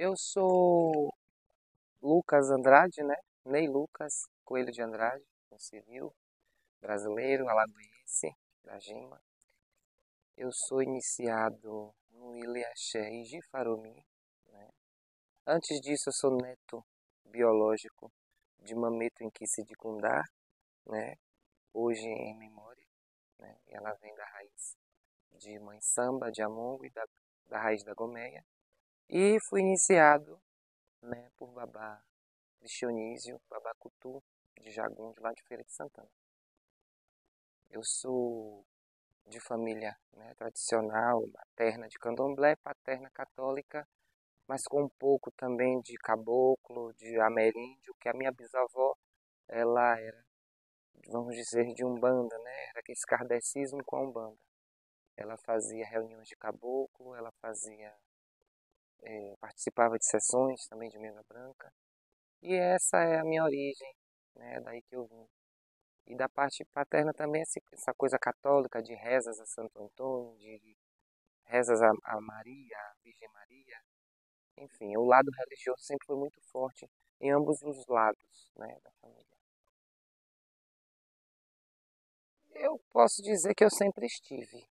Eu sou Lucas Andrade, né? Ney Lucas Coelho de Andrade, um civil brasileiro, alagoense, da Gema. Eu sou iniciado no Ilha-Xé e Jifaromi, né? Antes disso, eu sou neto biológico de Mameto Inquice de Cundá, né? Hoje em memória, né? Ela vem da raiz de Mãe Samba, de Amongo e da raiz da Gomeia. E fui iniciado, né, por Babá Dionísio, Babá Cutu, de Jagunde, lá de Feira de Santana. Eu sou de família, né, tradicional, materna de candomblé, paterna católica, mas com um pouco também de caboclo, de ameríndio, que a minha bisavó, ela era, vamos dizer, de umbanda, né, era esse kardecismo com a umbanda. Ela fazia reuniões de caboclo, ela fazia, participava de sessões também de mesa branca. E essa é a minha origem, né, é daí que eu vim. E da parte paterna também essa coisa católica de rezas a Santo Antônio, de rezas a Maria, a Virgem Maria. Enfim, o lado religioso sempre foi muito forte em ambos os lados, né, da família. Eu posso dizer que eu sempre estive.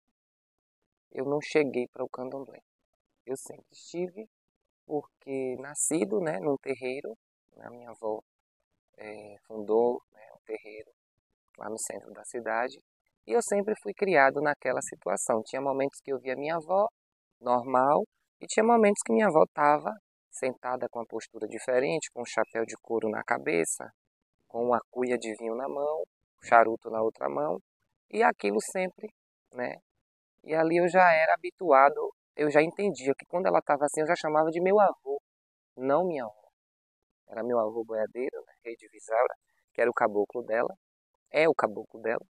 Eu não cheguei para o candomblé. Eu sempre estive porque nascido, né, num terreiro, a minha avó fundou, né, um terreiro lá no centro da cidade. E eu sempre fui criado naquela situação. Tinha momentos que eu via minha avó, normal, e tinha momentos que minha avó estava sentada com uma postura diferente, com um chapéu de couro na cabeça, com uma cuia de vinho na mão, charuto na outra mão, e aquilo sempre, né? E ali eu já era habituado, eu já entendia que quando ela estava assim, eu já chamava de meu avô, não minha avó. Era meu avô boiadeiro, né, rei de Visaura, que era o caboclo dela, é o caboclo dela,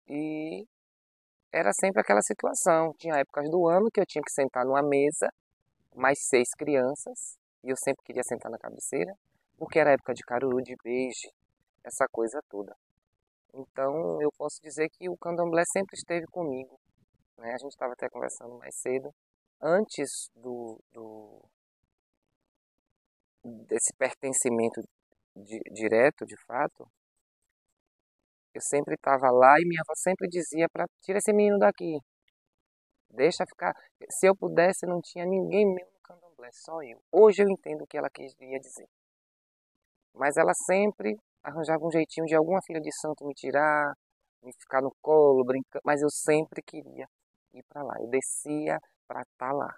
e era sempre aquela situação. Tinha épocas do ano que eu tinha que sentar numa mesa, mais 6 crianças, e eu sempre queria sentar na cabeceira, porque era época de caruru, de beijo, essa coisa toda. Então eu posso dizer que o candomblé sempre esteve comigo, né? A gente estava até conversando mais cedo, antes desse pertencimento direto, de fato. Eu sempre estava lá e minha avó sempre dizia para tirar esse menino daqui, deixa ficar. Se eu pudesse, não tinha ninguém meu no candomblé, só eu. Hoje eu entendo o que ela queria dizer. Mas ela sempre arranjava um jeitinho de alguma filha de santo me tirar, me ficar no colo, brincando. Mas eu sempre queria ir para lá. Eu descia para estar lá,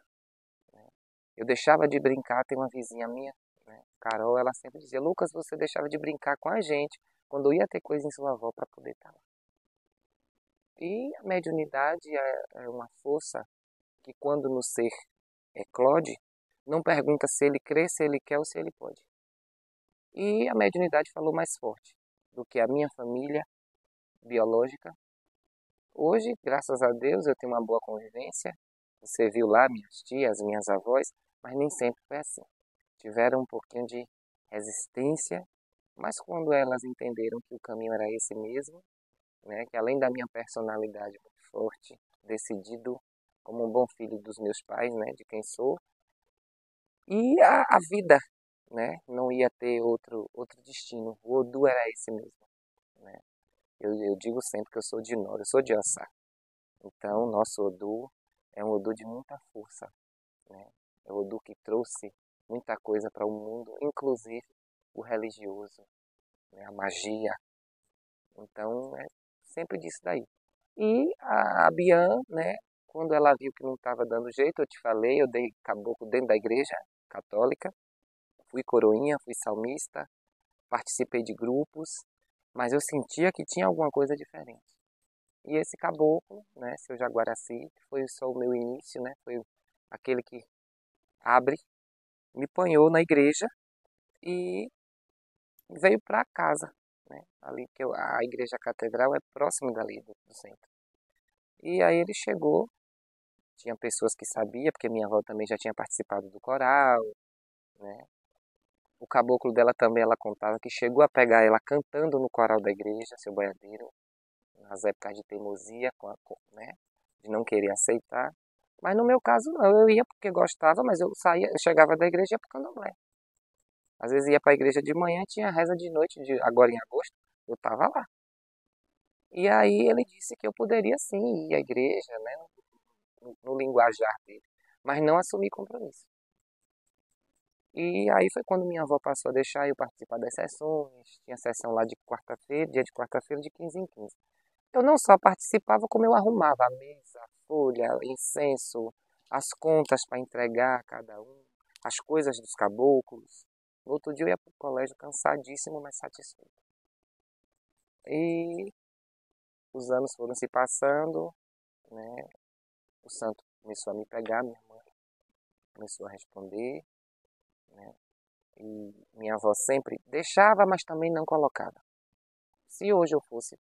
né? Eu deixava de brincar. Tem uma vizinha minha, né, Carol, ela sempre dizia: Lucas, você deixava de brincar com a gente quando eu ia ter coisa em sua avó para poder estar lá. E a mediunidade é uma força que, quando no ser eclode, não pergunta se ele crê, se ele quer ou se ele pode. E a mediunidade falou mais forte do que a minha família biológica. Hoje, graças a Deus, eu tenho uma boa convivência. Você viu lá minhas tias, minhas avós, mas nem sempre foi assim. Tiveram um pouquinho de resistência, mas quando elas entenderam que o caminho era esse mesmo, né, que além da minha personalidade muito forte, decidido como um bom filho dos meus pais, né, de quem sou, e a vida, né, não ia ter outro destino. O Odu era esse mesmo, né? Eu digo sempre que eu sou de Nora, eu sou de Ossá. Então, o nosso Odu é um Odu de muita força, né? É o Odu que trouxe muita coisa para o mundo, inclusive o religioso, né, a magia. Então, é sempre disso daí. E a Bian, né, quando ela viu que não estava dando jeito, eu te falei, eu dei caboclo dentro da igreja católica, fui coroinha, fui salmista, participei de grupos, mas eu sentia que tinha alguma coisa diferente. E esse caboclo, né, seu Jaguaraci, que foi só o meu início, né, foi aquele que abre, me apanhou na igreja e veio para casa, né, ali que a igreja catedral é próximo dali do centro. E aí ele chegou, tinha pessoas que sabiam, porque minha avó também já tinha participado do coral, né. O caboclo dela também, ela contava que chegou a pegar ela cantando no coral da igreja, seu boiadeiro, nas épocas de teimosia, né, de não querer aceitar. Mas no meu caso não, eu ia porque gostava, mas eu saía, eu chegava da igreja e ia pro candomblé. Às vezes ia para a igreja de manhã, tinha reza de noite, agora em agosto, eu tava lá. E aí ele disse que eu poderia sim ir à igreja, né, no linguajar dele, mas não assumir compromisso. E aí foi quando minha avó passou a deixar eu participar das sessões, tinha sessão lá de quarta-feira, dia de quarta-feira, de 15 em 15. Eu não só participava, como eu arrumava a mesa, a folha, incenso, as contas para entregar a cada um, as coisas dos caboclos. No outro dia eu ia para o colégio cansadíssimo, mas satisfeito. E os anos foram se passando, né? O santo começou a me pegar, minha mãe começou a responder, né? E minha avó sempre deixava, mas também não colocava. Se hoje eu fosse,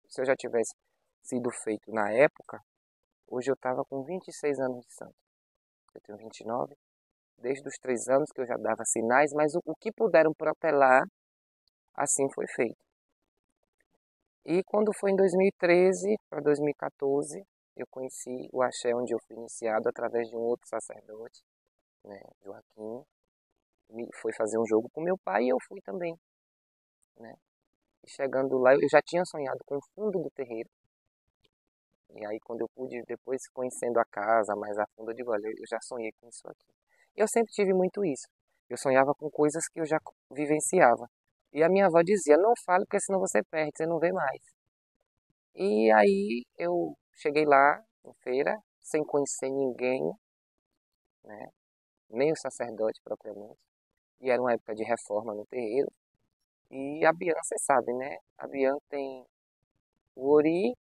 se eu já tivesse sido feito na época, hoje eu estava com 26 anos de santo. Eu tenho 29. Desde os 3 anos que eu já dava sinais, mas o que puderam protelar, assim foi feito. E quando foi em 2013 para 2014, eu conheci o axé onde eu fui iniciado através de um outro sacerdote, né, Joaquim. Foi fazer um jogo com meu pai e eu fui também, né. E chegando lá, eu já tinha sonhado com o fundo do terreiro. E aí quando eu pude, depois conhecendo a casa mais a fundo, eu digo, olha, eu já sonhei com isso aqui. Eu sempre tive muito isso. Eu sonhava com coisas que eu já vivenciava. E a minha avó dizia, não fale porque senão você perde, você não vê mais. E aí eu cheguei lá em feira, sem conhecer ninguém, né? Nem o sacerdote propriamente. E era uma época de reforma no terreiro. E a Bian, você sabe, né? A Bian tem o ori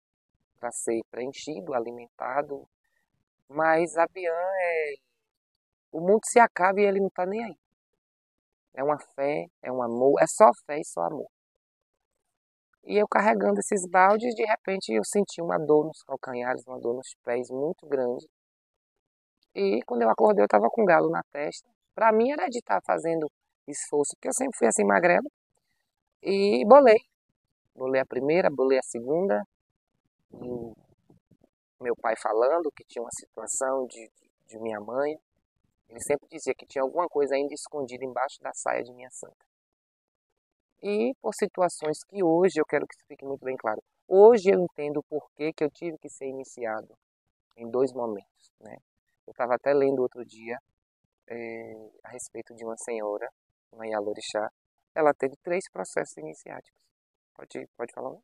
para ser preenchido, alimentado. Mas a Bian é. O mundo se acaba e ele não tá nem aí. É uma fé, é um amor, é só fé e só amor. E eu carregando esses baldes, de repente eu senti uma dor nos calcanhares, uma dor nos pés muito grande. E quando eu acordei, eu estava com um galo na testa. Para mim era de estar fazendo esforço, porque eu sempre fui assim magrela. E bolei. Bolei a primeira, bolei a segunda. E meu pai falando que tinha uma situação de minha mãe. Ele sempre dizia que tinha alguma coisa ainda escondida embaixo da saia de minha santa. E por situações que hoje, eu quero que isso fique muito bem claro. Hoje eu entendo o porquê que eu tive que ser iniciado em 2 momentos, né? Eu estava até lendo outro dia a respeito de uma senhora, uma Yalorixá. Ela teve 3 processos iniciáticos. Pode falar?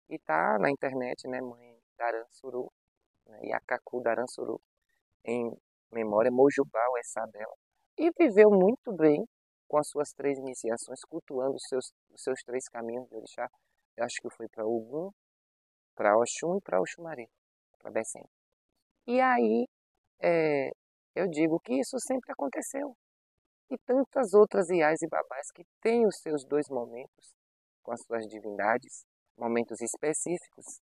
E tá na internet, né? Mãe Daransuru, né? Yakaku Daransuru, em memória Mojubá, o Essá dela. E viveu muito bem com as suas 3 iniciações, cultuando os seus 3 caminhos de orixá. Eu acho que foi para Ogum, para Oxum e para Oxumaré, para Bessem. E aí, é, eu digo que isso sempre aconteceu. E tantas outras iais e babás que têm os seus 2 momentos com as suas divindades, momentos específicos,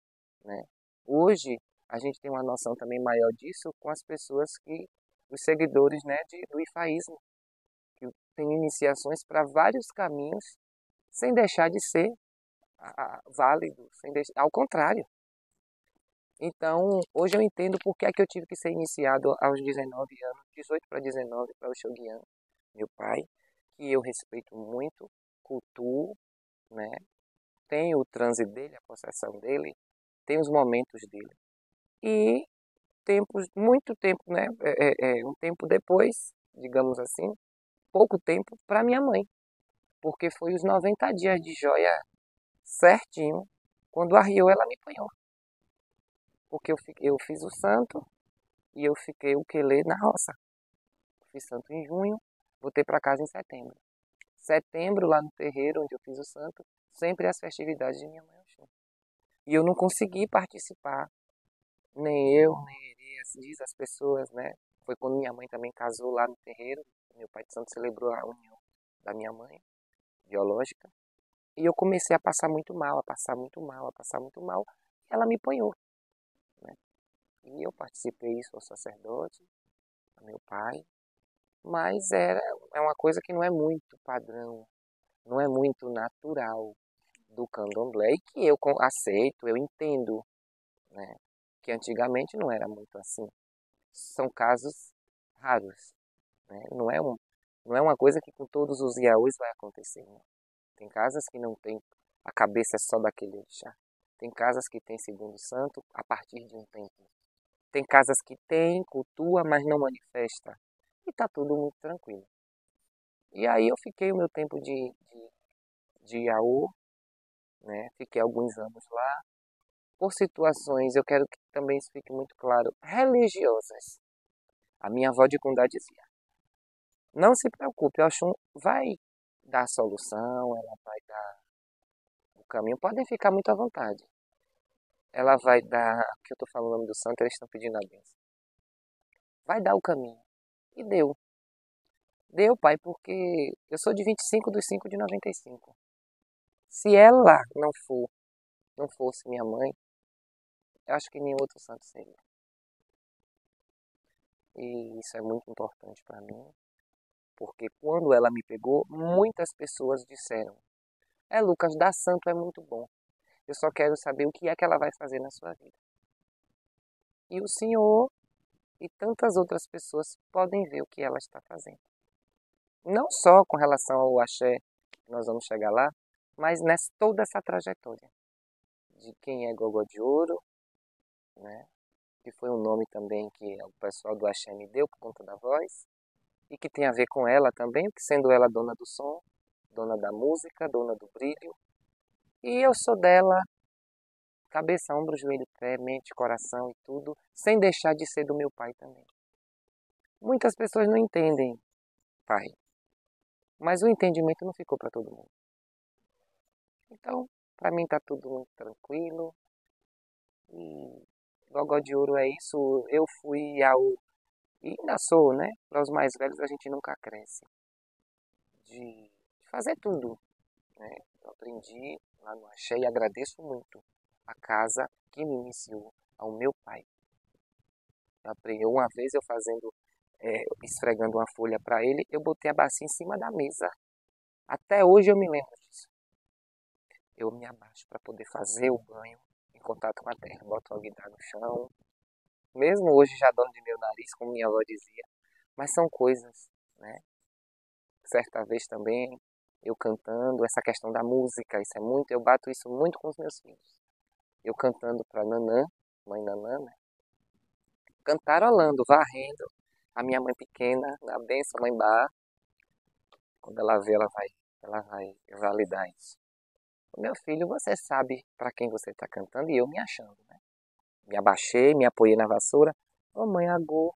né? Hoje, a gente tem uma noção também maior disso com as pessoas que, os seguidores, né, do ifaísmo, que têm iniciações para vários caminhos, sem deixar de ser válido, ao contrário. Então, hoje eu entendo por que é que eu tive que ser iniciado aos 19 anos, 18 para 19, para o Shogyam, meu pai, que eu respeito muito, cultuo, né? Tem o transe dele, a possessão dele, tem os momentos dele. E muito tempo, né? Um tempo depois, digamos assim, pouco tempo para minha mãe, porque foi os 90 dias de joia certinho, quando arriou ela me apanhou. Porque eu fiz o santo e eu fiquei o quelê na roça. Fiz santo em junho, voltei para casa em setembro. Setembro, lá no terreiro onde eu fiz o santo, sempre as festividades de minha mãe Oxum. E eu não consegui participar, nem eu, nem ele, diz as pessoas, né? Foi quando minha mãe também casou lá no terreiro. Meu pai de santo celebrou a união da minha mãe, biológica. E eu comecei a passar muito mal, a passar muito mal, a passar muito mal. E ela me apanhou, né? E eu participei, sou sacerdote, meu pai. Mas é uma coisa que não é muito padrão, não é muito natural do candomblé e que eu aceito, eu entendo, né? Que antigamente não era muito assim. são casos raros, né? Não é uma coisa que com todos os Iaôs vai acontecer, né? Tem casas que não tem a cabeça só daquele orixá. Tem casas que tem segundo santo a partir de um templo. Tem casas que tem, cultua, mas não manifesta. E tá tudo muito tranquilo. E aí eu fiquei o meu tempo de Iaô, né? Fiquei alguns anos lá. Por situações, eu quero que também isso fique muito claro, religiosas. A minha avó de Kundá dizia, não se preocupe, o Oxum vai dar a solução, ela vai dar o caminho. Podem ficar muito à vontade. Ela vai dar, que eu estou falando o nome do santo, eles estão pedindo a benção. Vai dar o caminho. E deu. Deu, pai, porque eu sou de 25/5/95. Se ela não fosse minha mãe, eu acho que nenhum outro santo seria. E isso é muito importante para mim, porque quando ela me pegou, muitas pessoas disseram: é, Lucas, dar santo é muito bom. Eu só quero saber o que é que ela vai fazer na sua vida. E o Senhor e tantas outras pessoas podem ver o que ela está fazendo. Não só com relação ao axé, que nós vamos chegar lá, mas nessa, toda essa trajetória de quem é Gogó de Ouro, né? Que foi um nome também que o pessoal do axé me deu por conta da voz, e que tem a ver com ela também, que sendo ela dona do som, dona da música, dona do brilho, e eu sou dela, cabeça, ombro, joelho, pé, mente, coração e tudo, sem deixar de ser do meu pai também. Muitas pessoas não entendem, pai, mas o entendimento não ficou para todo mundo. Então, para mim tá tudo muito tranquilo. E Gogó de Ouro é isso. Eu fui ao. E ainda sou, né? Para os mais velhos a gente nunca cresce. De fazer tudo, né? Eu aprendi lá no Axé e agradeço muito a casa que me iniciou, ao meu pai. Eu aprendi uma vez eu fazendo, esfregando uma folha para ele, eu botei a bacia em cima da mesa. Até hoje eu me lembro disso. Eu me abaixo para poder fazer o banho em contato com a terra. Boto o alguidar no chão. Mesmo hoje já dono de meu nariz, como minha avó dizia. Mas são coisas, né? Certa vez também, eu cantando, essa questão da música, isso é muito, eu bato isso muito com os meus filhos. Eu cantando para Nanã, mãe Nanã, né? Cantarolando, varrendo. A minha mãe pequena, na benção, mãe Bá, quando ela vê, ela vai validar isso. Meu filho, você sabe para quem você está cantando e eu me achando, né? Me abaixei, me apoiei na vassoura. Ô mãe Agô,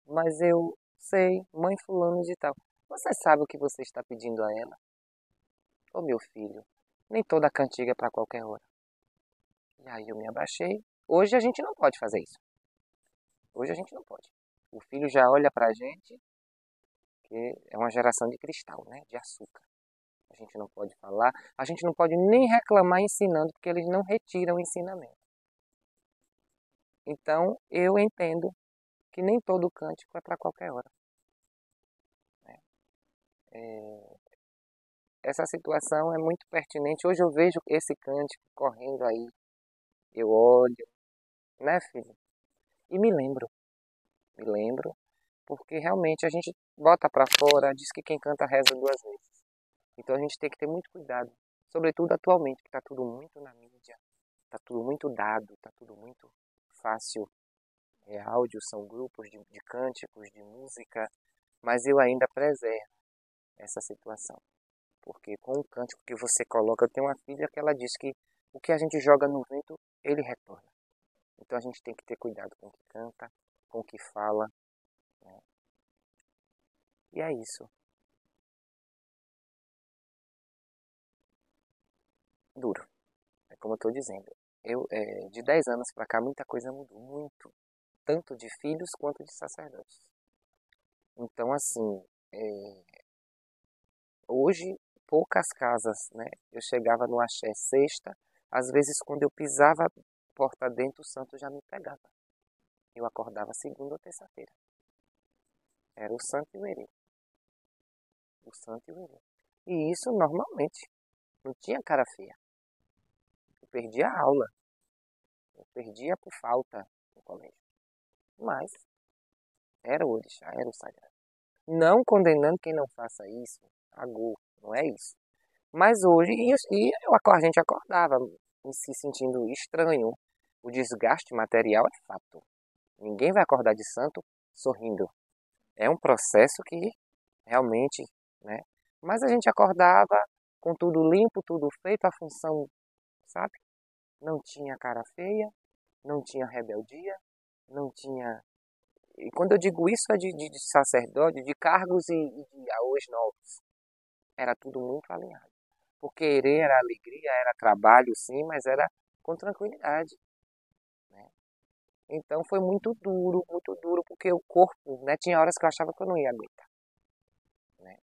mas eu sei, mãe fulano de tal. Você sabe o que você está pedindo a ela? Ô meu filho, nem toda cantiga é para qualquer hora. E aí eu me abaixei. Hoje a gente não pode fazer isso. Hoje a gente não pode. O filho já olha pra gente, que é uma geração de cristal, né? De açúcar. A gente não pode falar, a gente não pode nem reclamar ensinando, porque eles não retiram o ensinamento. Então, eu entendo que nem todo cântico é para qualquer hora, né? Essa situação é muito pertinente. Hoje eu vejo esse cântico correndo aí, eu olho, né, filho? E me lembro, porque realmente a gente bota para fora, diz que quem canta reza duas vezes. Então a gente tem que ter muito cuidado, sobretudo atualmente, que está tudo muito na mídia, está tudo muito dado, está tudo muito fácil. Áudios são grupos de cânticos, de música, mas eu ainda preservo essa situação. Porque com o cântico que você coloca, eu tenho uma filha que ela diz que o que a gente joga no vento, ele retorna. Então a gente tem que ter cuidado com o que canta, com o que fala, né? E é isso. Duro. É como eu estou dizendo. De 10 anos para cá, muita coisa mudou. Muito. Tanto de filhos quanto de sacerdotes. Então, assim, hoje, poucas casas, né? Eu chegava no axé sexta, às vezes quando eu pisava porta dentro, o santo já me pegava. Eu acordava segunda ou terça-feira. Era o santo e o erê. O santo e o erê. E isso normalmente. Não tinha cara feia. Eu perdia a aula. Eu perdia por falta no colégio. Mas Era o orixá, era o sagrado. Não condenando quem não faça isso, agô, não é isso. Mas hoje, a gente acordava se sentindo estranho. O desgaste material é fato. Ninguém vai acordar de santo sorrindo. É um processo que realmente, né? Mas a gente acordava com tudo limpo, tudo feito, a função, sabe? Não tinha cara feia, não tinha rebeldia, não tinha. E quando eu digo isso é de sacerdote, de cargos e de aos novos. Era tudo muito alinhado. O querer era alegria, era trabalho, sim, mas era com tranquilidade, né? Então foi muito duro, porque o corpo, né? Tinha horas que eu achava que eu não ia aguentar, né?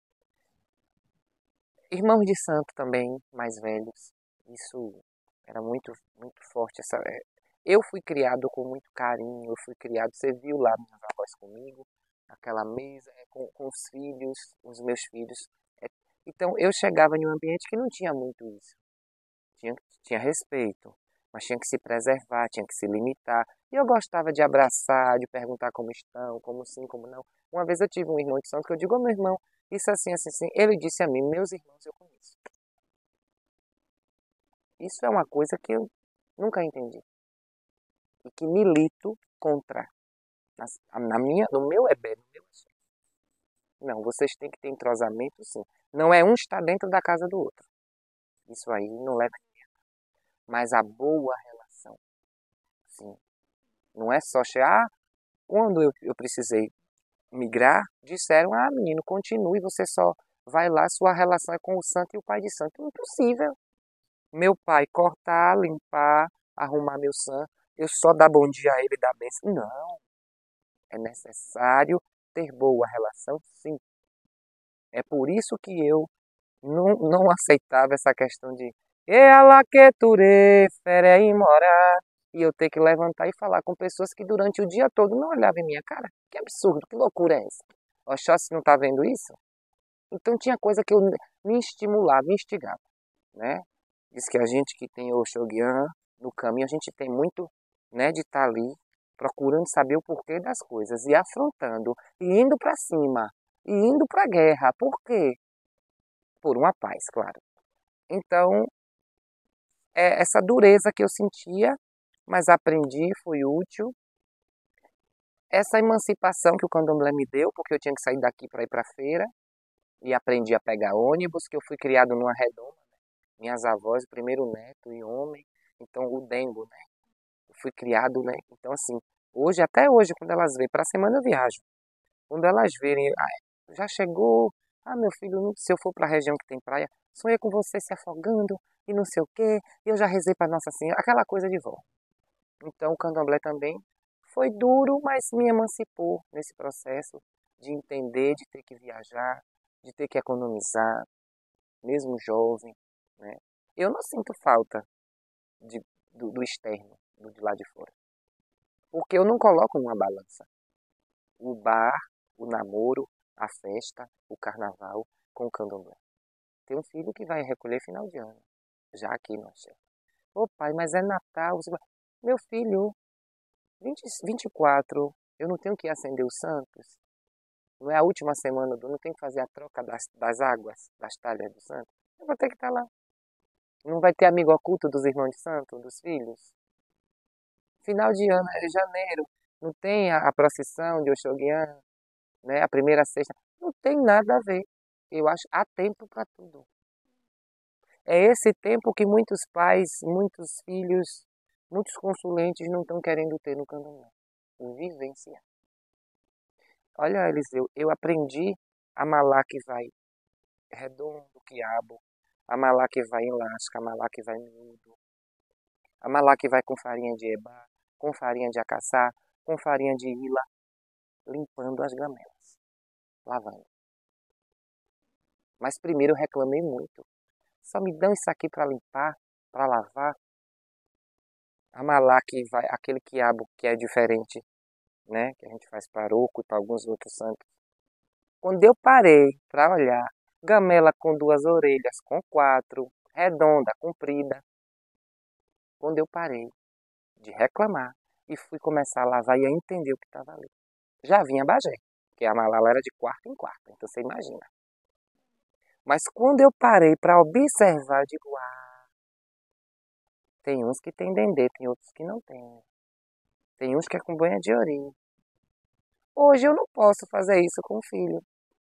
Irmãos de santo também, mais velhos, isso era muito forte. Eu fui criado com muito carinho, eu fui criado, você viu lá minhas avós comigo, aquela mesa, com os meus filhos. É, então eu chegava em um ambiente que não tinha muito isso. Tinha, tinha respeito, mas tinha que se preservar, tinha que se limitar. E eu gostava de abraçar, de perguntar como estão, como sim, como não. Uma vez eu tive um irmão de santo que eu digo, ô meu irmão, isso assim, assim, assim. Ele disse a mim, meus irmãos eu conheço. Isso é uma coisa que eu nunca entendi. E que milito contra. No meu EBE, no meu achar. Não, vocês têm que ter entrosamento, sim. Não é um estar dentro da casa do outro. Isso aí não leva. Mas a boa relação, sim. Não é só chegar. Quando eu precisei migrar, disseram: ah, menino, continue, você só vai lá, sua relação é com o santo e o pai de santo. Impossível. Meu pai cortar, limpar, arrumar meu santo, eu só dar bom dia a ele e dar bênção. Não. É necessário ter boa relação, sim. É por isso que eu não aceitava essa questão de ela que ture, fere morar. E eu ter que levantar e falar com pessoas que durante o dia todo não olhavam em minha cara. Que absurdo, que loucura é essa? Oxóssi não está vendo isso? Então tinha coisa que eu me estimulava, me instigava, né? Diz que a gente que tem o Shogun no caminho, a gente tem muito, né, de estar ali procurando saber o porquê das coisas e afrontando e indo para cima e indo para a guerra. Por quê? Por uma paz, claro. Então, é essa dureza que eu sentia, mas aprendi, foi útil. Essa emancipação que o candomblé me deu, porque eu tinha que sair daqui para ir para a feira, e aprendi a pegar ônibus, que eu fui criado numa redoma. Minhas avós, o primeiro neto e homem, então o dengo, né? Eu fui criado, né? Então, assim, hoje, até hoje, quando elas vêm, para a semana eu viajo. Quando elas verem, ah, já chegou, ah, meu filho, se eu for para a região que tem praia, sonhei com você se afogando e não sei o quê, e eu já rezei para Nossa Senhora, aquela coisa de vó. Então, o candomblé também foi duro, mas me emancipou nesse processo de entender, de ter que viajar, de ter que economizar, mesmo jovem, né? Eu não sinto falta do externo, do de lá de fora, porque eu não coloco numa balança o bar, o namoro, a festa, o carnaval com o candomblé. Tem um filho que vai recolher final de ano, já aqui no Axé. Ô pai, mas é Natal. Meu filho, 24, eu não tenho que acender os santos? Não é a última semana do ano, não tenho que fazer a troca das águas, das talhas do santo? Eu vou ter que estar lá. Não vai ter amigo oculto dos irmãos de santo, dos filhos? Final de ano, é janeiro, não tem a procissão de Oxoguian, né? A primeira sexta. Não tem nada a ver. Eu acho há tempo para tudo. É esse tempo que muitos pais, muitos filhos, muitos consulentes não estão querendo ter no candomblé. O vivenciar. Olha, Eliseu, eu aprendi a malar que vai redondo, quiabo, a malar que vai em lasca, a malar que vai miúdo, a malar que vai com farinha de eba, com farinha de acaçá, com farinha de ila, limpando as gamelas, lavando. Mas primeiro eu reclamei muito. Só me dão isso aqui para limpar, para lavar. A malá que vai, aquele quiabo que é diferente, né? Que a gente faz paroco e para alguns outros santos. Quando eu parei para olhar, gamela com duas orelhas, com quatro, redonda, comprida. Quando eu parei de reclamar e fui começar a lavar e a entender o que estava ali. já vinha Bagé, porque a Malala era de quarto em quarto, então você imagina. Mas quando eu parei para observar, eu digo, tem uns que tem dendê, tem outros que não tem. Tem uns que é com banha de ouro. Hoje eu não posso fazer isso com o filho,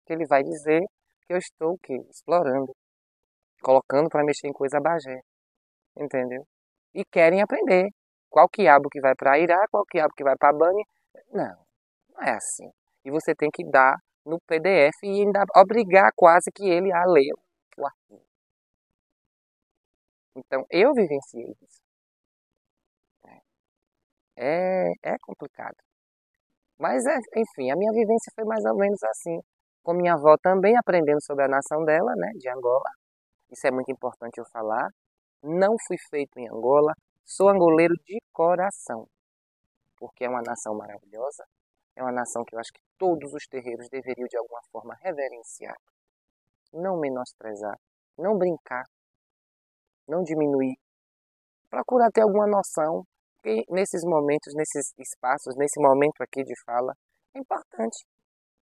que ele vai dizer que eu estou o quê? Explorando, colocando para mexer em coisa Bagé, entendeu? E querem aprender. Qual quiabo que vai para Irá, qual quiabo que vai para Bani. Não, não é assim. E você tem que dar no PDF e ainda obrigar quase que ele a ler o artigo. Então, eu vivenciei isso. É complicado. Mas, enfim, a minha vivência foi mais ou menos assim. Com minha avó também aprendendo sobre a nação dela, né, de Angola. Isso é muito importante eu falar. Não fui feito em Angola. Sou angoleiro de coração. Porque é uma nação maravilhosa. É uma nação que eu acho que todos os terreiros deveriam de alguma forma reverenciar. Não menosprezar. Não brincar. Não diminuir. Procurar ter alguma noção. E nesses momentos, nesses espaços, nesse momento aqui de fala, é importante.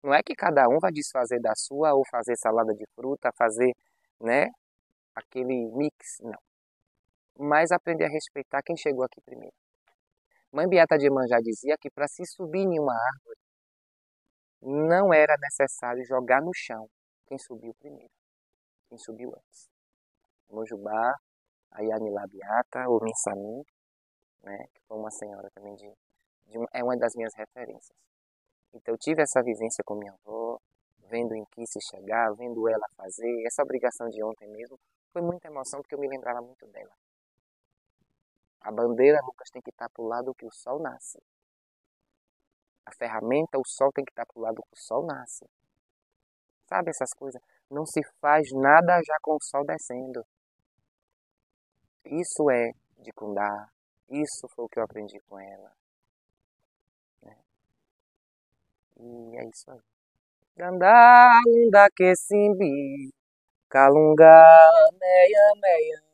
Não é que cada um vai desfazer da sua ou fazer salada de fruta, fazer, né, aquele mix, não. Mas aprender a respeitar quem chegou aqui primeiro. Mãe Beata de Iemanjá dizia que para se subir em uma árvore, não era necessário jogar no chão quem subiu primeiro, quem subiu antes. Mojubá, a Yanilá Beata, ou Minsamin, né, que foi uma senhora também é uma das minhas referências. Então eu tive essa vivência com minha avó, vendo em que se chegar, vendo ela fazer. Essa obrigação de ontem mesmo foi muita emoção porque eu me lembrava muito dela. A bandeira, Lucas, tem que estar para o lado que o sol nasce. A ferramenta, o sol tem que estar para o lado que o sol nasce. Sabe essas coisas? Não se faz nada já com o sol descendo. Isso é de Kundá. Isso foi o que eu aprendi com ela. Né? E é isso aí. Dandalunda que simbi, calunga meia meia.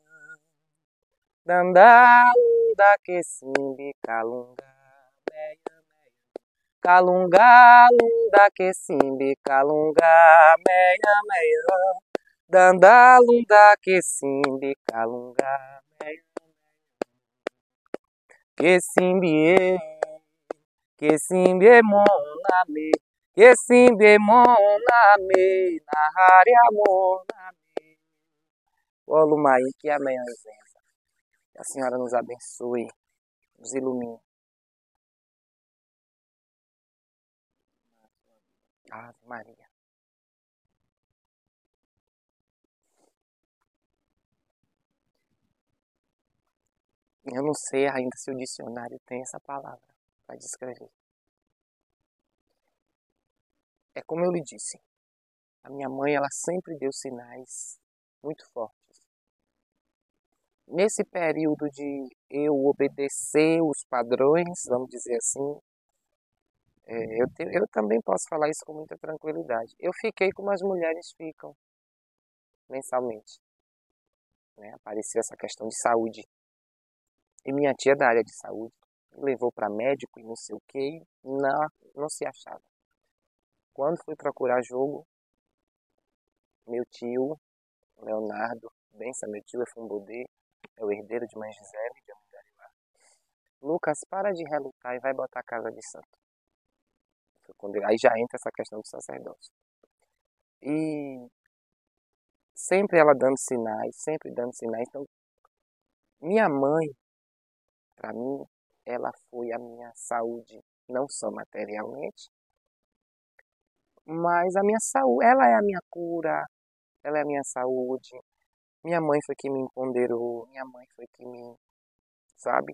Dandalunda que simbi, calunga meia meia. Calunga lunda que simbi, calunga meia meia. Dandalunda que simbi, calunga meia. Que simbi, que simbi moname. Que simbi moname, na área moname. Olumai, que amanhã vença. Que a senhora nos abençoe, nos ilumine. Ave Maria. Eu não sei ainda se o dicionário tem essa palavra para descrever. É como eu lhe disse. A minha mãe, ela sempre deu sinais muito fortes. Nesse período de eu obedecer os padrões, vamos dizer assim, eu também posso falar isso com muita tranquilidade. Eu fiquei como as mulheres ficam mensalmente. Né? Apareceu essa questão de saúde. E minha tia da área de saúde me levou para médico e não sei o que, não se achava. Quando fui procurar jogo, meu tio, Leonardo, benção, meu tio é Fumbodê, é o herdeiro de Mãe Gisele, de Amundarilá. Lucas, para de relutar e vai botar a casa de santo. Aí já entra essa questão do sacerdócio. E sempre ela dando sinais, sempre dando sinais. Então, minha mãe, para mim, ela foi a minha saúde, não só materialmente, mas a minha saúde, ela é a minha cura, ela é a minha saúde. Minha mãe foi que me empoderou, minha mãe foi que me, sabe?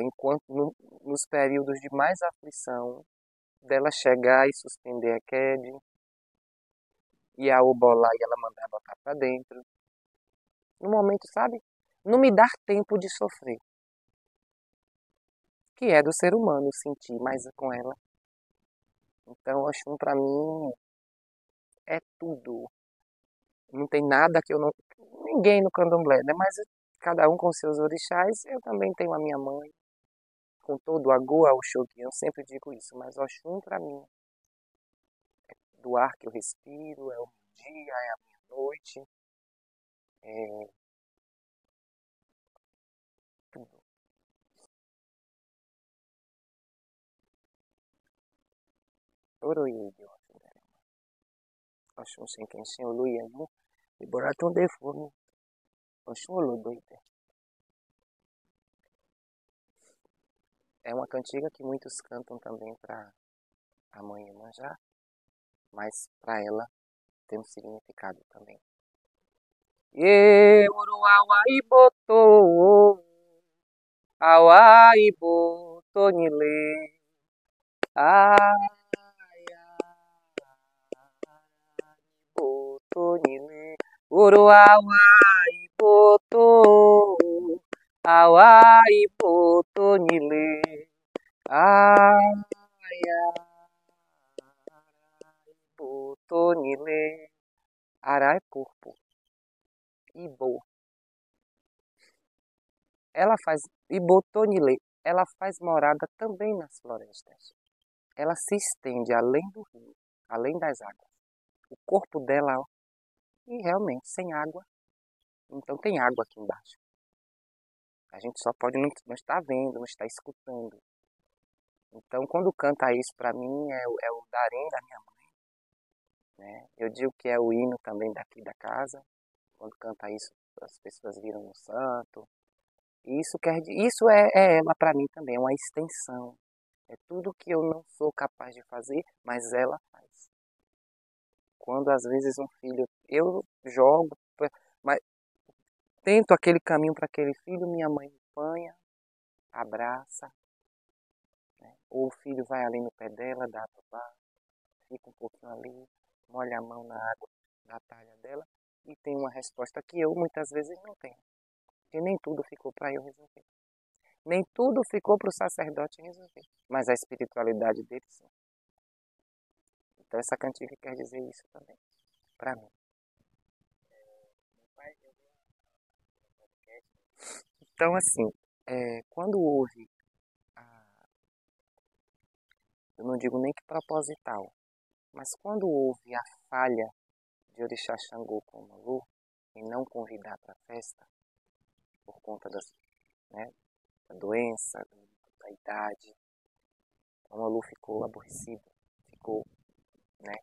Enquanto nos períodos de mais aflição, dela chegar e suspender a queda, e a obolar e ela mandar botar pra dentro. No momento, sabe? Não me dar tempo de sofrer. Que é do ser humano sentir, mas com ela. Então, Oxum pra mim é tudo. Não tem nada que eu não... Ninguém no candomblé, né? Mas cada um com seus orixás. Eu também tenho a minha mãe, com todo agô ao Oxógui, eu sempre digo isso, mas Oxum para mim é do ar que eu respiro, é o meu dia, é a minha noite, é tudo. Oroí, Oxum sem quem sem o Luiamu, e Boratão de Fome, Oxum Olodoide. É uma cantiga que muitos cantam também para a mãe Iemanjá, mas para ela tem um significado também. Ye Uruawa Iboto, Awa Iboto Nile, Aya Iboto Nile, Uruawa Iboto, Awa Iboto Nile, Aya Iboto Nile, Ara é corpo, Ibo. Ela faz Ibotonile, ela faz morada também nas florestas. Ela se estende além do rio, além das águas. O corpo dela, ó, e realmente sem água. Então tem água aqui embaixo. A gente só pode não estar vendo, não estar escutando. Então quando canta isso para mim é o darém da minha mãe, né? Eu digo que é o hino também daqui da casa. Quando canta isso, as pessoas viram um santo. Isso é ela para mim também, é uma extensão. É tudo que eu não sou capaz de fazer, mas ela faz. Quando às vezes um filho, eu jogo, mas tento aquele caminho para aquele filho, minha mãe me apanha, abraça, né? Ou o filho vai ali no pé dela, dá babá, fica um pouquinho ali, molha a mão na água da talha dela e tem uma resposta que eu muitas vezes não tenho. Porque nem tudo ficou para eu resolver. Nem tudo ficou para o sacerdote resolver. Mas a espiritualidade dele sim. Então essa cantiga quer dizer isso também, para mim. Então assim, quando houve, eu não digo nem que proposital, mas quando houve a falha de Orixá Xangô com o Malu, em não convidar para a festa, por conta né, da doença, da idade, o Malu ficou aborrecido, ficou, né,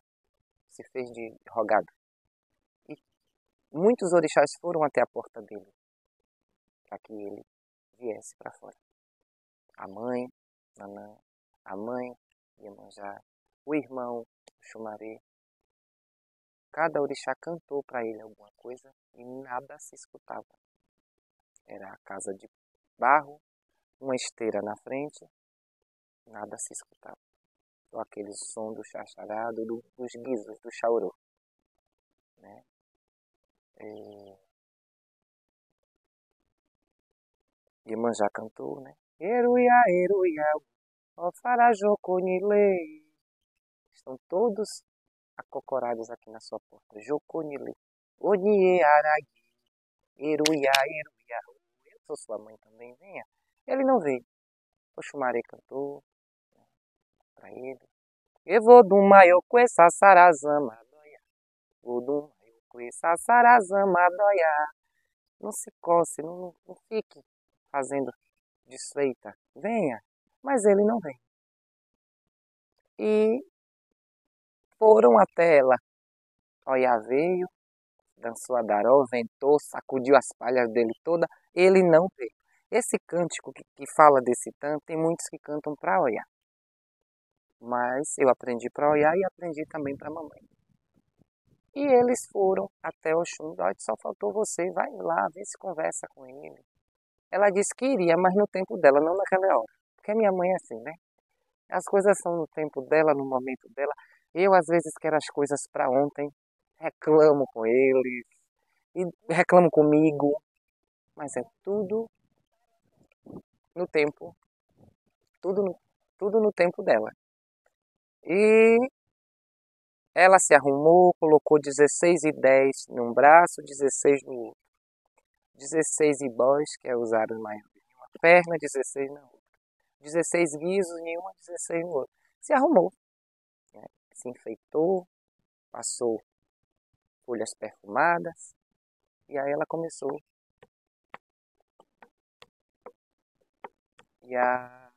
se fez de rogado. E muitos orixás foram até a porta dele, para que ele viesse para fora. A mãe, Nanã, a mãe, Iemanjá, o irmão, o Xumaré. Cada orixá cantou para ele alguma coisa e nada se escutava. Era a casa de barro, uma esteira na frente, nada se escutava. Só aquele som do chacharado, dos guizos, do chaurô. Né? Iemanjá cantou, né? Eruia, eruia, ó Joconile. Estão todos acocorados aqui na sua porta. Joconile. Onie, aragi, eruia, eruia. Eu sou sua mãe também, venha. Ele não veio. O Xumaré cantou para ele. Eu vou do maio com essa sarazama doia. Vou do maio com essa sarazama doia. Não se coce, não fique fazendo desfeita. Venha. Mas ele não vem. E foram até ela. Oiá veio, dançou a daró, ventou, sacudiu as palhas dele toda. Ele não veio. Esse cântico que fala desse tanto, tem muitos que cantam para Oiá. Mas eu aprendi para Oiá e aprendi também para mamãe. E eles foram até Oxum. Só faltou você, vai lá, vê se conversa com ele. Ela disse que iria, mas no tempo dela, não naquela hora. Porque minha mãe é assim, né? As coisas são no tempo dela, no momento dela. Eu, às vezes, quero as coisas para ontem. Reclamo com eles. E reclamo comigo. Mas é tudo no tempo. Tudo no tempo dela. E ela se arrumou, colocou 16 e 10 num braço, 16 no outro. 16 ibós, que é usado mais em uma perna, 16 na outra. 16 guizos em uma, 16 no outro. Se arrumou, né? Se enfeitou, passou folhas perfumadas, e aí ela começou. Ya,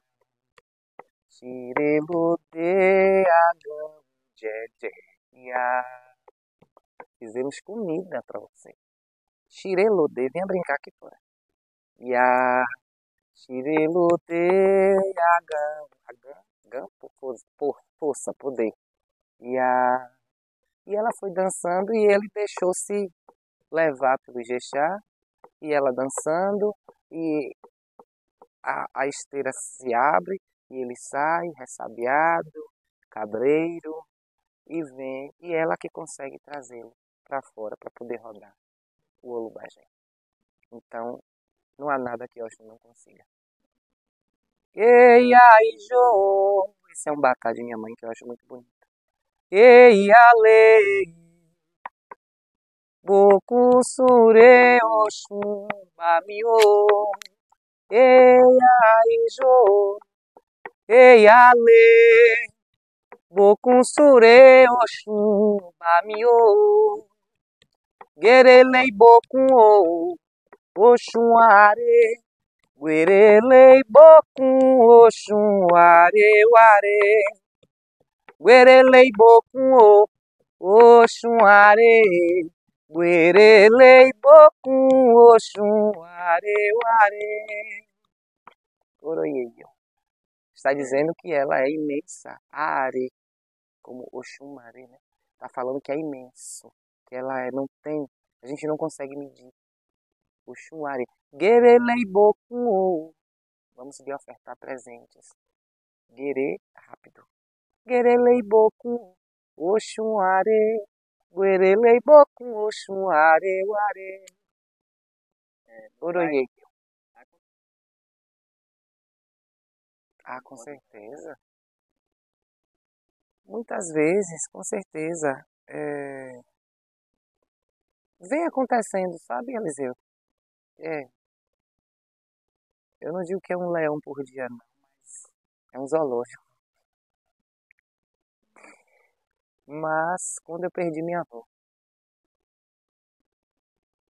shirelo de agam, je, ya. Fizemos comida pra você. Shirelo de, venha brincar aqui fora. Ya, shirelo de agam, agam, por força, poder. Ya. E ela foi dançando e ele deixou-se levar pelo Ijexá, e ela dançando, e a esteira se abre, e ele sai ressabiado, cabreiro, e vem, e ela que consegue trazê-lo para fora para poder rodar o Olubagé. Então, não há nada que Oxum não consiga. Ei, ai, Jô! Esse é um bacá de minha mãe que eu acho muito bonito. Ei, ale! Boku sure Oxum bamio. Ei, ai, Jô! Ei, ale! Boku sure Oxum bamio. Gerelei boku o Oxum are. Guerelei bokum Oxum are ware. Guerelei bokum Oxum are. Guerelei bokum Oxum are ware. Oroieio. Está dizendo que ela é imensa. Are, como Oxum are, né? Está falando que é imenso. Que ela é, não tem, a gente não consegue medir. Oxum are. Guerelei bokum. Vamos subir a ofertar presentes. Guerê, rápido. Guerelei bokum, Oxum are. Guerelei bokum, Oxum are, ware. Oroiê. Ah, com certeza. Muitas vezes, com certeza. Vem acontecendo, sabe, Eliseu? É, eu não digo que é um leão por dia, não, mas é um zoológico. Mas quando eu perdi minha avó,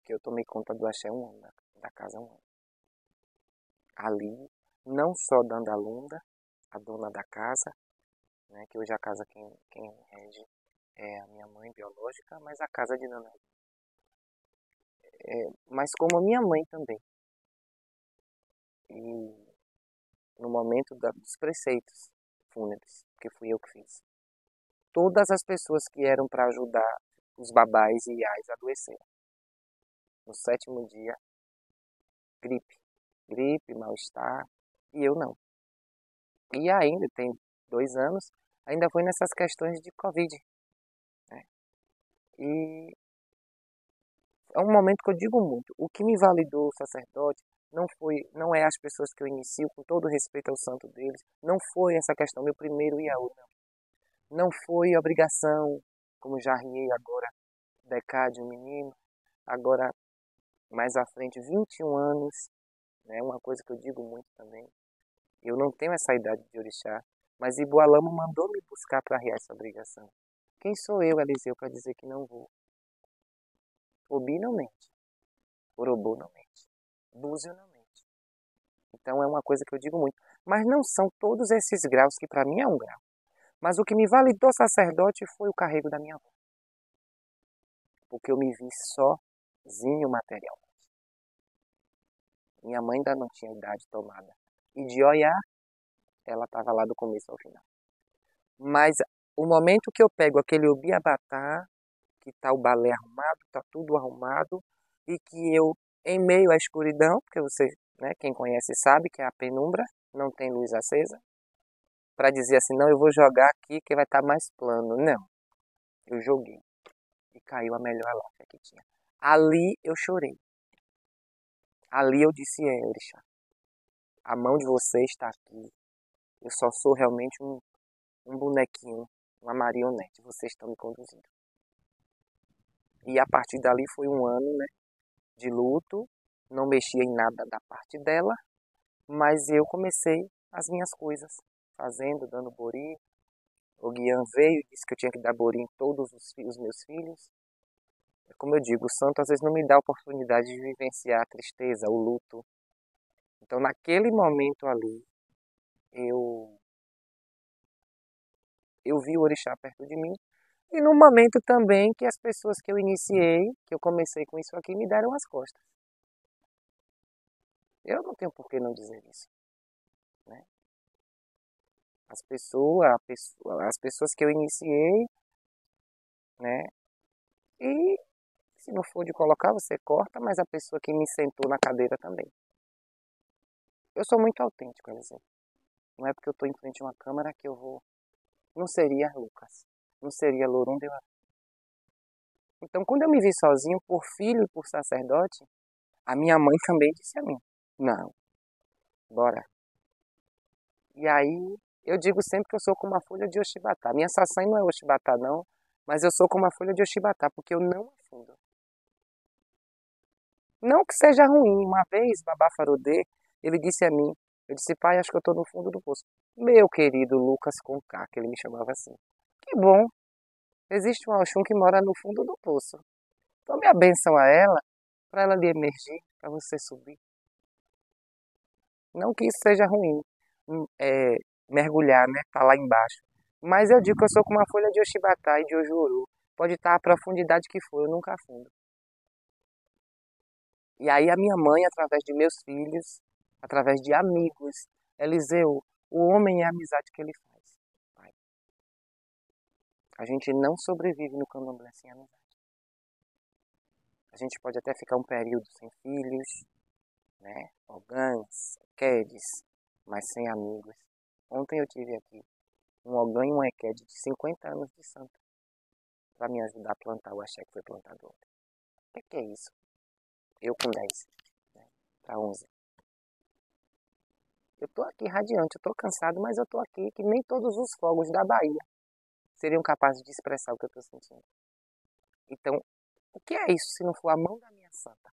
que eu tomei conta do axé um ano, da casa um ano. Ali, não só dando a Lunda, a dona da casa, né, que hoje a casa quem rege é a minha mãe biológica, mas a casa de Dona mas como a minha mãe também. E no momento dos preceitos fúnebres, que fui eu que fiz, todas as pessoas que eram para ajudar os babás e iais adoeceram. No 7º dia, gripe, mal-estar, e eu não. E ainda, tem 2 anos, ainda foi nessas questões de Covid, né? E é um momento que eu digo muito. O que me validou o sacerdote não é as pessoas que eu inicio, com todo respeito ao santo deles, não foi essa questão, meu primeiro IAU, não. Não foi obrigação, como já riei agora, decade um menino, agora mais à frente, 21 anos, né? Uma coisa que eu digo muito também. Eu não tenho essa idade de orixá, mas Iboalamo mandou me buscar para arriar essa obrigação. Quem sou eu, Eliseu, para dizer que não vou? Obi não mente. Urubu não mente. Búzio não mente. Então é uma coisa que eu digo muito. Mas não são todos esses graus que para mim é um grau. Mas o que me validou sacerdote foi o carrego da minha avó. Porque eu me vi sozinho materialmente. Minha mãe ainda não tinha idade tomada. E de olhar, ela estava lá do começo ao final. Mas o momento que eu pego aquele ubiabatá, que está o balé arrumado, está tudo arrumado, e que eu, em meio à escuridão, porque você, né, quem conhece sabe que é a penumbra, não tem luz acesa, para dizer assim, não, eu vou jogar aqui que vai estar mais plano. Não, eu joguei e caiu a melhor lápia que tinha. Ali eu chorei. Ali eu disse, orixá, a mão de vocês está aqui. Eu só sou realmente um bonequinho, uma marionete. Vocês estão me conduzindo. E a partir dali foi um ano, né, de luto. Não mexia em nada da parte dela. Mas eu comecei as minhas coisas, fazendo, dando bori. O Guian veio e disse que eu tinha que dar bori em todos os meus filhos. Como eu digo, o santo às vezes não me dá a oportunidade de vivenciar a tristeza, o luto. Então, naquele momento ali, eu, eu vi o orixá perto de mim. E no momento também que as pessoas que eu iniciei, que eu comecei com isso aqui, me deram as costas. Eu não tenho por que não dizer isso, né? As pessoas que eu iniciei, né? E se não for de colocar, você corta, mas a pessoa que me sentou na cadeira também. Eu sou muito autêntico, Eliseu. Não é porque eu estou em frente a uma câmera que eu vou. Não seria Lucas. Não seria Lorum de. Então, quando eu me vi sozinho, por filho e por sacerdote, a minha mãe também disse a mim: não, bora. E aí, eu digo sempre que eu sou como uma folha de Oxibatá. Minha saçã não é Oxibatá, não, mas eu sou como uma folha de Oxibatá, porque eu não afundo. Não que seja ruim. Uma vez, Babá Farodê, ele disse a mim, eu disse, pai, acho que eu estou no fundo do poço. Meu querido Lucas com K, que ele me chamava assim. Que bom, existe um Oxum que mora no fundo do poço. Tome a bênção a ela, para ela lhe emergir, para você subir. Não que isso seja ruim, mergulhar, né, tá lá embaixo. Mas eu digo que eu sou como uma folha de Oxibatá e de Ojuru. Pode estar a profundidade que for, eu nunca afundo. E aí a minha mãe, através de meus filhos, através de amigos, Eliseu, o homem é a amizade que ele faz. Pai. A gente não sobrevive no candomblé sem amizade. A gente pode até ficar um período sem filhos, né? Ogãs, quedes, mas sem amigos. Ontem eu tive aqui um ogã e um equede de 50 anos de santo para me ajudar a plantar o axé que foi plantado ontem. O que é isso? Eu com 10, né? Para 11. Eu tô aqui radiante, eu tô cansado, mas eu tô aqui que nem todos os fogos da Bahia seriam capazes de expressar o que eu tô sentindo. Então, o que é isso se não for a mão da minha santa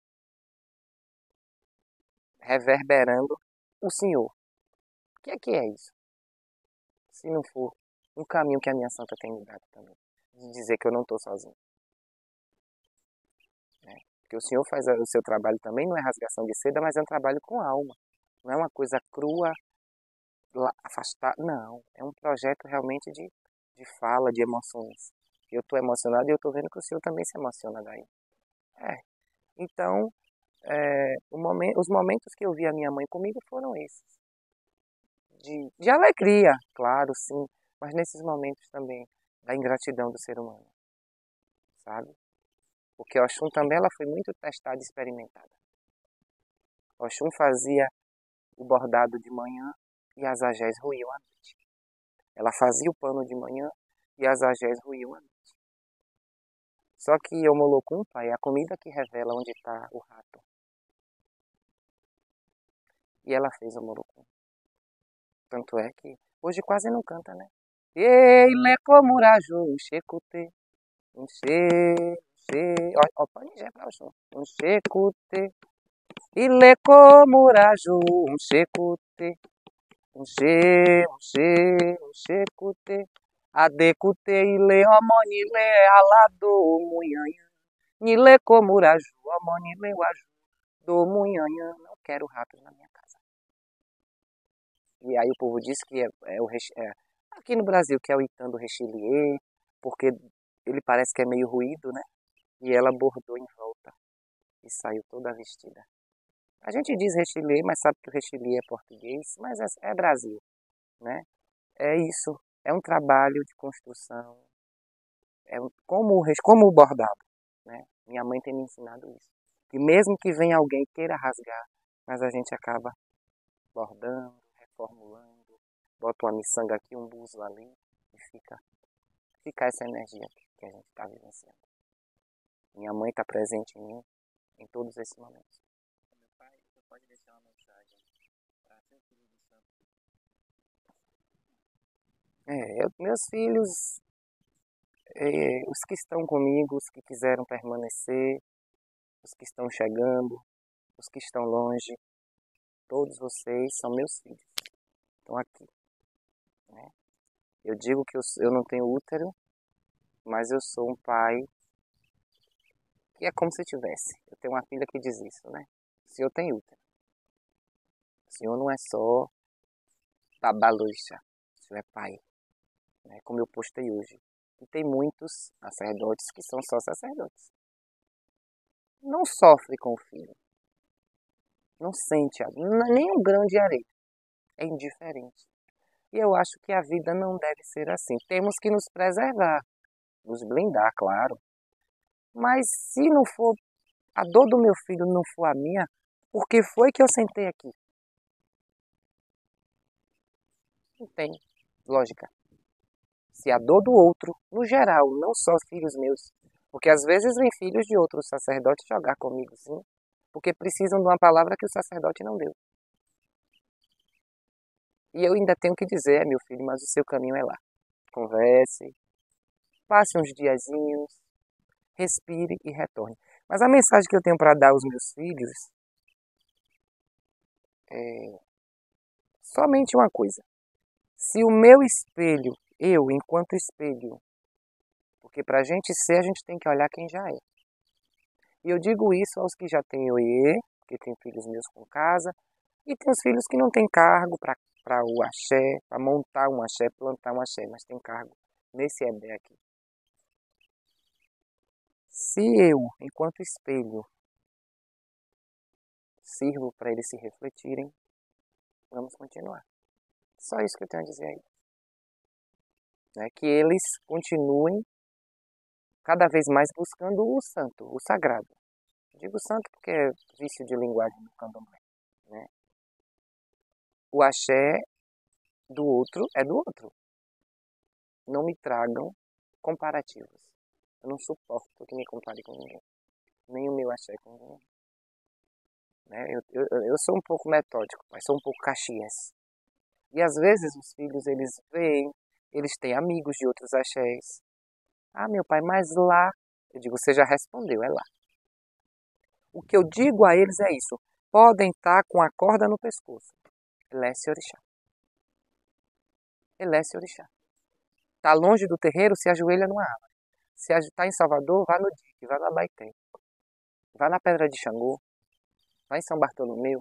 reverberando o Senhor? O que é isso? Se não for um caminho que a minha santa tem me dado também, de dizer que eu não estou sozinho. Né? Porque o Senhor faz o seu trabalho também, não é rasgação de seda, mas é um trabalho com alma. Não é uma coisa crua, afastada. Não, é um projeto realmente de fala, de emoções. Eu estou emocionado e eu estou vendo que o Senhor também se emociona daí. É. Então, os momentos que eu vi a minha mãe comigo foram esses. De alegria, claro, sim, mas nesses momentos também da ingratidão do ser humano, sabe? Porque Oxum também ela foi muito testada e experimentada. Oxum fazia o bordado de manhã e as agés ruíam à noite. Ela fazia o pano de manhã e as agés ruíam à noite. Só que o Molocumpa é a comida que revela onde está o rato. E ela fez o Molocumpa. Tanto é que hoje quase não canta, né? Ei, lecomuraju, um xecute, um xe, ó, pode já pra o chão. Um xecute, e lecomuraju, um xecute, um xecute, adecute, ile, omonile, alado, munhanha, nile comuraju, omonile, aju, do munhanha, não quero ratos na minha casa. E aí o povo diz que aqui no Brasil, que é o Itando Rechilier, porque ele parece que é meio ruído, né? E ela bordou em volta e saiu toda vestida. A gente diz Rechilier, mas sabe que o Rechilier é português, mas é Brasil, né? É isso, é um trabalho de construção, como o bordado, né? Minha mãe tem me ensinado isso. Que mesmo que venha alguém queira rasgar, mas a gente acaba bordando, reformulando, bota uma miçanga aqui, um buzo ali e fica essa energia que a gente está vivenciando. Minha mãe está presente em mim em todos esses momentos. Meu pai, você pode deixar uma mensagem para seu filho de santo? Meus filhos, os que estão comigo, os que quiseram permanecer, os que estão chegando, os que estão longe, todos vocês são meus filhos. estão aqui, né? Eu digo que eu não tenho útero, mas eu sou um pai que é como se tivesse. Eu tenho uma filha que diz isso, né? O senhor tem útero. O senhor não é só babalorixá, o senhor é pai, né? Como eu postei hoje. E tem muitos sacerdotes que são só sacerdotes. Não sofre com o filho. Não sente nem um grão de areia. É indiferente. E eu acho que a vida não deve ser assim. Temos que nos preservar, nos blindar, claro. Mas se não for a dor do meu filho não for a minha, por que foi que eu sentei aqui? Não tem lógica. Se a dor do outro, no geral, não só filhos meus, porque às vezes vem filhos de outros sacerdotes jogar comigo, sim, porque precisam de uma palavra que o sacerdote não deu. E eu ainda tenho que dizer, meu filho, mas o seu caminho é lá. Converse, passe uns diazinhos, respire e retorne. Mas a mensagem que eu tenho para dar aos meus filhos é somente uma coisa. Se o meu espelho, eu enquanto espelho, porque para a gente ser, a gente tem que olhar quem já é. E eu digo isso aos que já têm oiê, que tem filhos meus com casa, e tem os filhos que não têm cargo para o axé, para montar um axé, plantar um axé, mas tem cargo nesse EBE aqui. Se eu, enquanto espelho, sirvo para eles se refletirem, vamos continuar. Só isso que eu tenho a dizer aí. Né? Que eles continuem cada vez mais buscando o santo, o sagrado. Digo santo porque é vício de linguagem do candomblé. Né? O axé do outro é do outro. Não me tragam comparativos. Eu não suporto que me compare com ninguém. Nem o meu axé com ninguém. Né? Eu sou um pouco metódico, mas sou um pouco caxias. E às vezes os filhos, eles veem, eles têm amigos de outros axés. Ah, meu pai, mas lá... Eu digo, você já respondeu, é lá. O que eu digo a eles é isso. Podem estar com a corda no pescoço. Elesse orixá. Elesse orixá. Está longe do terreiro, se ajoelha numa árvore. Se está em Salvador, vá no dique, vá na Baité. Vá na Pedra de Xangô. Vá em São Bartolomeu.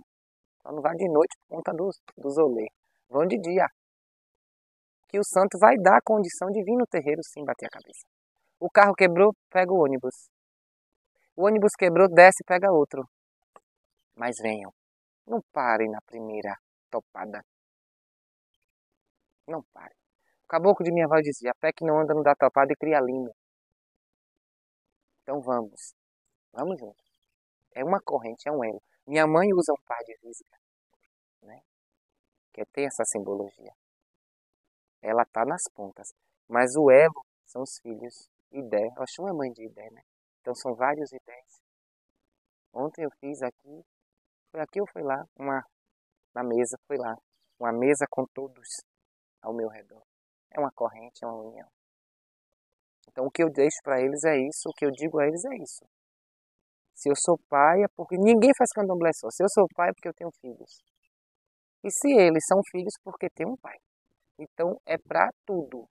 Só não vá de noite por conta dos olê. Vão de dia. Que o santo vai dar a condição de vir no terreiro sim bater a cabeça. O carro quebrou, pega o ônibus. O ônibus quebrou, desce e pega outro. Mas venham. Não parem na primeira topada. Não parem. O caboclo de minha avó dizia, a pé que não anda não dá topada e cria limo. Então vamos. Vamos juntos. É uma corrente, é um elo. Minha mãe usa um par de risca, né? Que tem essa simbologia. Ela está nas pontas. Mas o elo são os filhos. Idé. Oxum é mãe de Idé, né? Então são vários ideias. Ontem eu fiz aqui. Foi aqui ou foi lá? Na mesa, foi lá. Uma mesa com todos ao meu redor. É uma corrente, é uma união. Então o que eu deixo para eles é isso. O que eu digo a eles é isso. Se eu sou pai é porque... Ninguém faz candomblé só. Se eu sou pai é porque eu tenho filhos. E se eles são filhos porque tem um pai. Então é para tudo.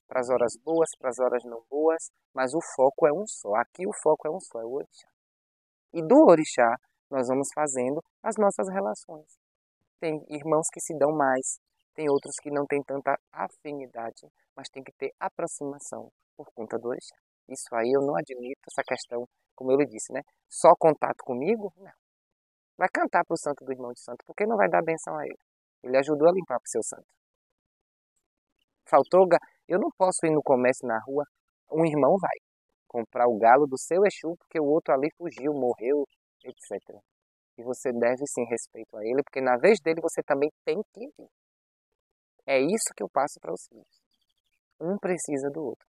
Para as horas boas, para as horas não boas. Mas o foco é um só. Aqui o foco é um só, é o orixá. E do orixá nós vamos fazendo as nossas relações. Tem irmãos que se dão mais. Tem outros que não têm tanta afinidade. Mas tem que ter aproximação por conta do orixá. Isso aí eu não admito, essa questão, como eu lhe disse, né? Só contato comigo? Não. Vai cantar para o santo do irmão de santo, porque não vai dar benção a ele. Ele ajudou a limpar para o seu santo. Faltou... Eu não posso ir no comércio na rua, um irmão vai comprar o galo do seu Exu, porque o outro ali fugiu, morreu, etc. E você deve sim respeito a ele, porque na vez dele você também tem que vir. É isso que eu passo para os filhos. Um precisa do outro.